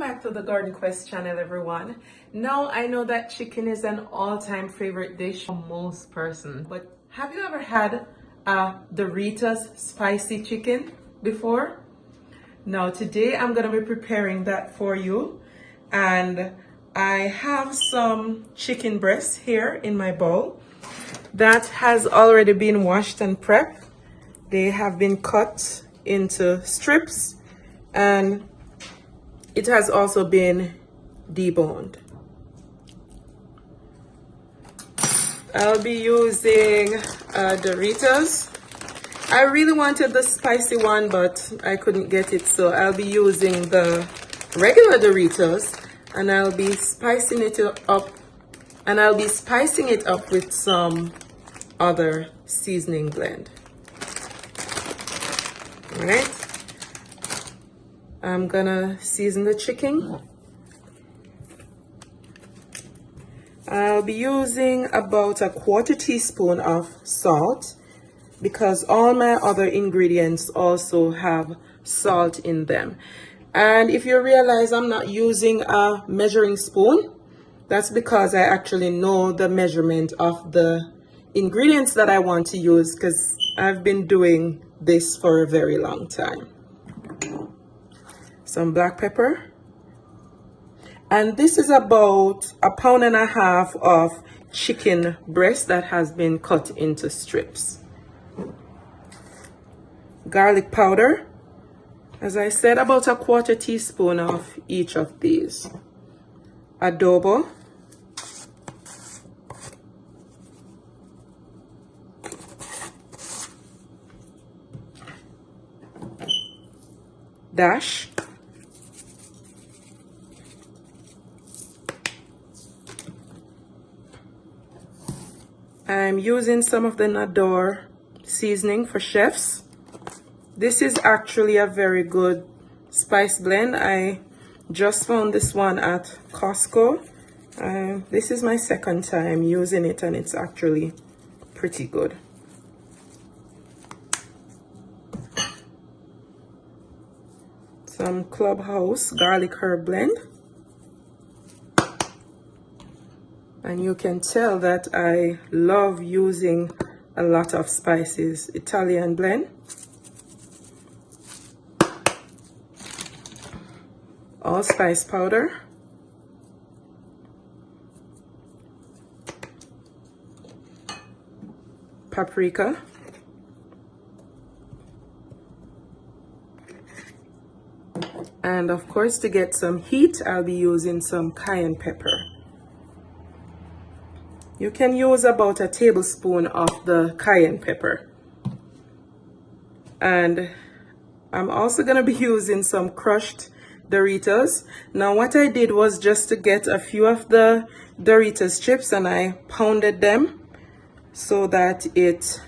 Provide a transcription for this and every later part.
back to the Garden Quest channel, everyone. Now, I know that chicken is an all-time favorite dish for most persons, but have you ever had a Doritos spicy chicken before? Now, today I'm going to be preparing that for you, and I have some chicken breast here in my bowl that has already been washed and prepped. They have been cut into strips, and it has also been deboned. I'll be using Doritos. I really wanted the spicy one, but I couldn't get it, so I'll be using the regular Doritos, and I'll be spicing it up, with some other seasoning blend. All right. I'm gonna season the chicken. I'll be using about a 1/4 teaspoon of salt because all my other ingredients also have salt in them. And if you realize I'm not using a measuring spoon, that's because I actually know the measurement of the ingredients that I want to use, because I've been doing this for a very long time. Some black pepper, and this is about 1.5 pounds of chicken breast that has been cut into strips. Garlic powder, as I said, about a 1/4 teaspoon of each of these. Adobo, dash, I'm using some of the Nador seasoning for chefs. This is actually a very good spice blend. I just found this one at Costco. This is my second time using it, and it's actually pretty good. Some Clubhouse garlic herb blend. And you can tell that I love using a lot of spices. Italian blend. Allspice powder. Paprika. And of course, to get some heat, I'll be using some cayenne pepper. You can use about a tablespoon of the cayenne pepper. And I'm also going to be using some crushed Doritos. Now, what I did was just to get a few of the Doritos chips, and I pounded them so that it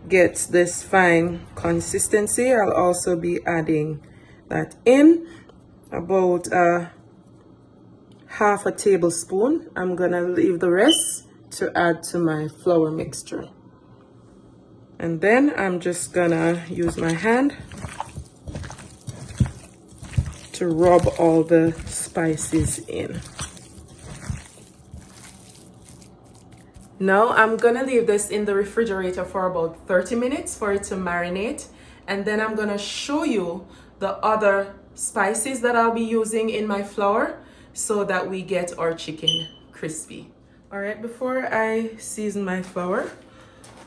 gets this fine consistency. I'll also be adding that in, about 1/2 tablespoon. I'm gonna leave the rest to add to my flour mixture. And then I'm just gonna use my hand to rub all the spices in. Now I'm gonna leave this in the refrigerator for about 30 minutes for it to marinate, and then I'm gonna show you the other spices that I'll be using in my flour so that we get our chicken crispy. All right, before I season my flour,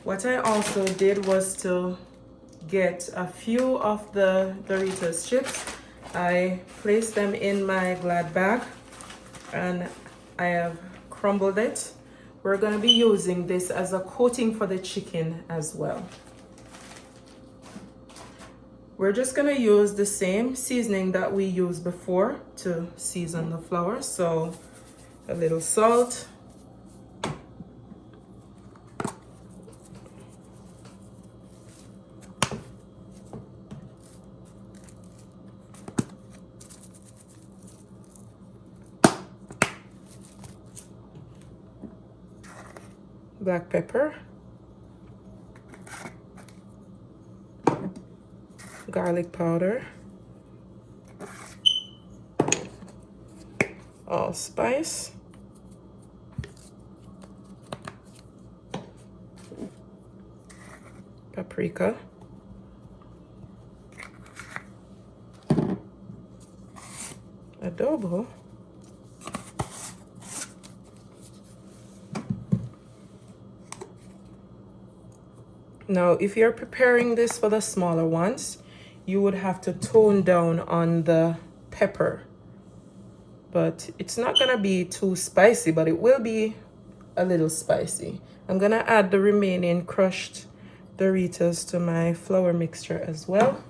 what I also did was to get a few of the Doritos chips. I placed them in my Glad bag, and I have crumbled it. We're gonna be using this as a coating for the chicken as well. We're just gonna use the same seasoning that we used before to season the flour. So a little salt, black pepper, garlic powder, allspice, paprika, adobo, now if you're preparing this for the smaller ones, you would have to tone down on the pepper, but it's not gonna be too spicy, but it will be a little spicy. I'm gonna add the remaining crushed Doritos to my flour mixture as well.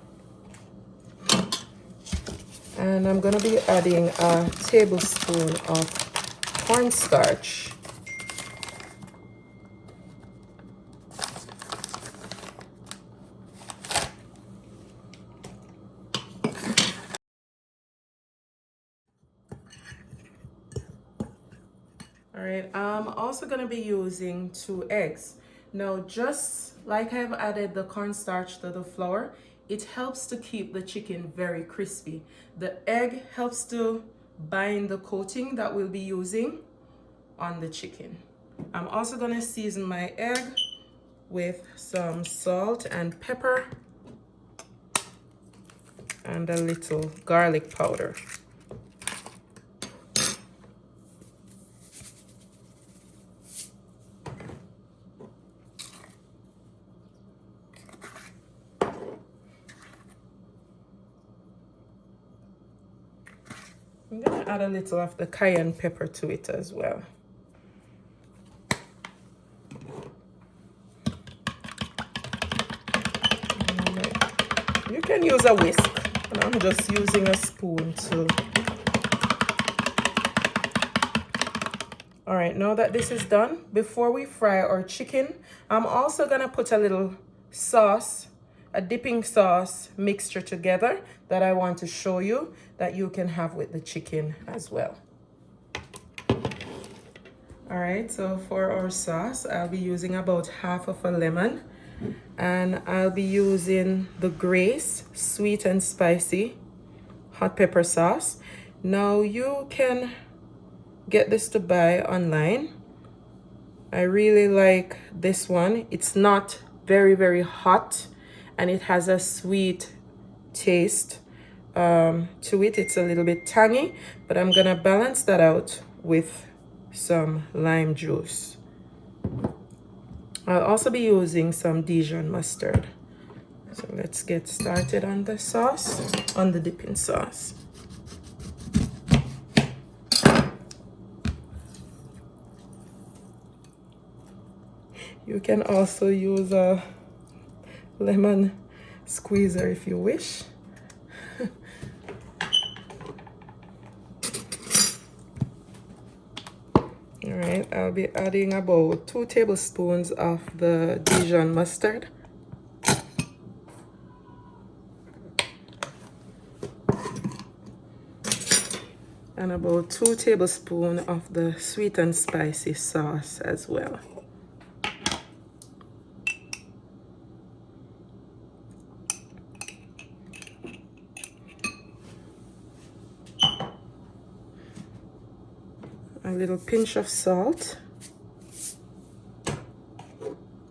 And I'm gonna be adding a tablespoon of cornstarch. All right, I'm also gonna be using 2 eggs. Now, just like I've added the cornstarch to the flour, it helps to keep the chicken very crispy. The egg helps to bind the coating that we'll be using on the chicken. I'm also gonna season my egg with some salt and pepper and a little garlic powder. I'm gonna add a little of the cayenne pepper to it as well. You can use a whisk, and I'm just using a spoon to. All right, now that this is done, before we fry our chicken, I'm also gonna put a little sauce, a dipping sauce mixture together that I want to show you that you can have with the chicken as well. All right, so for our sauce, I'll be using about half of a lemon, and I'll be using the Grace sweet and spicy hot pepper sauce. Now you can get this to buy online. I really like this one. It's not very hot, and it has a sweet taste to it. It's a little bit tangy, but I'm gonna balance that out with some lime juice. I'll also be using some Dijon mustard. So let's get started on the sauce, on the dipping sauce. You can also use a lemon squeezer if you wish. All right, I'll be adding about 2 tablespoons of the Dijon mustard. And about 2 tablespoons of the sweet and spicy sauce as well. A little pinch of salt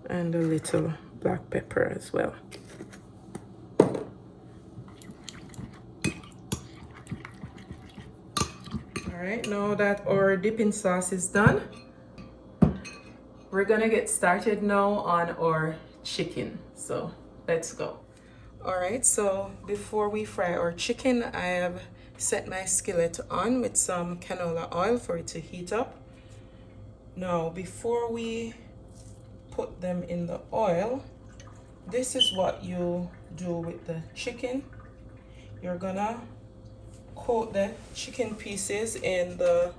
and a little black pepper as well. All right, now that our dipping sauce is done, we're gonna get started now on our chicken. So let's go. All right, so before we fry our chicken, I have set my skillet on with some canola oil for it to heat up. Now, before we put them in the oil, this is what you do with the chicken. You're gonna coat the chicken pieces in the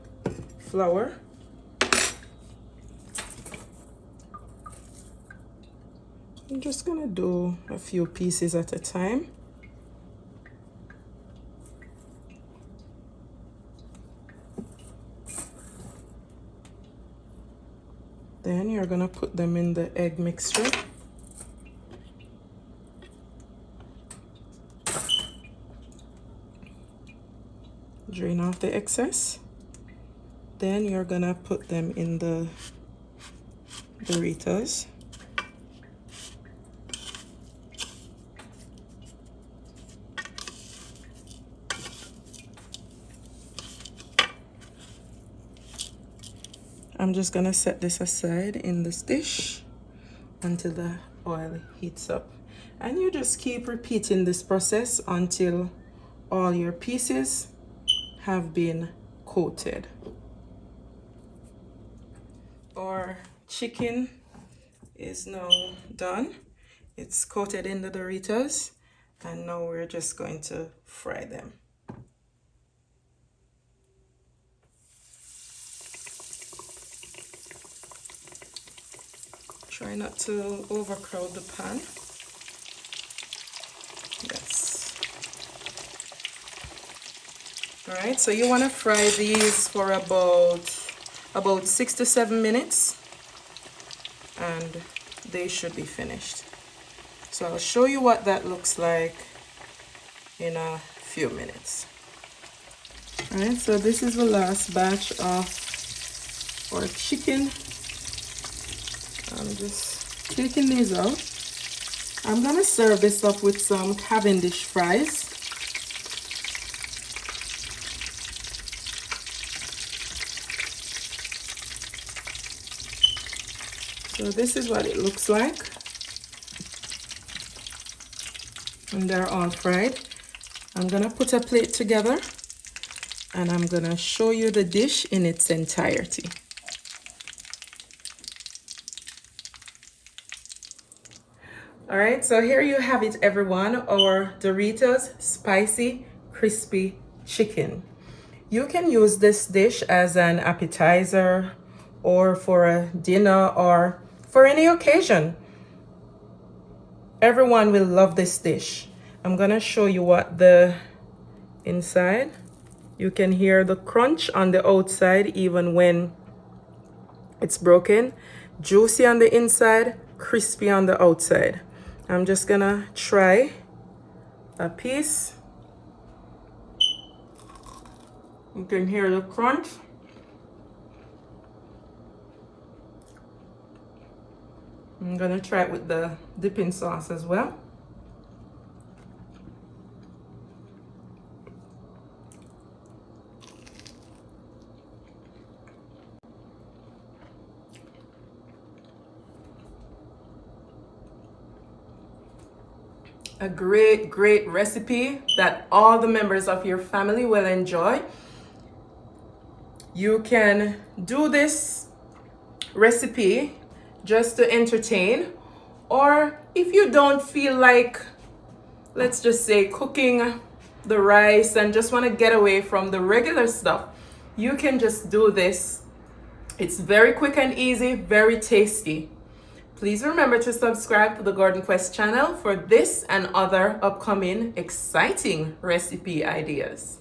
flour. I'm just gonna do a few pieces at a time. Then you're gonna put them in the egg mixture. Drain off the excess. Then you're gonna put them in the Doritos. I'm just gonna set this aside in this dish until the oil heats up. And you just keep repeating this process until all your pieces have been coated. Our chicken is now done. It's coated in the Doritos, and now we're just going to fry them. Try not to overcrowd the pan. Yes. All right, so you want to fry these for about 6 to 7 minutes, and they should be finished. So I'll show you what that looks like in a few minutes. All right, so this is the last batch of our chicken. I'm just taking these out. I'm gonna serve this up with some Cavendish fries. So this is what it looks like. And they're all fried. I'm gonna put a plate together and I'm gonna show you the dish in its entirety. All right, so here you have it, everyone, our Doritos spicy crispy chicken. You can use this dish as an appetizer or for a dinner or for any occasion. Everyone will love this dish. I'm gonna show you what the inside. You can hear the crunch on the outside even when it's broken. Juicy on the inside, crispy on the outside. I'm just gonna try a piece. You can hear the crunch. I'm gonna try it with the dipping sauce as well. A great recipe that all the members of your family will enjoy. You can do this recipe just to entertain, or if you don't feel like, let's just say, cooking the rice and just want to get away from the regular stuff, you can just do this. It's very quick and easy, very tasty. Please remember to subscribe to the Garden Quest channel for this and other upcoming exciting recipe ideas.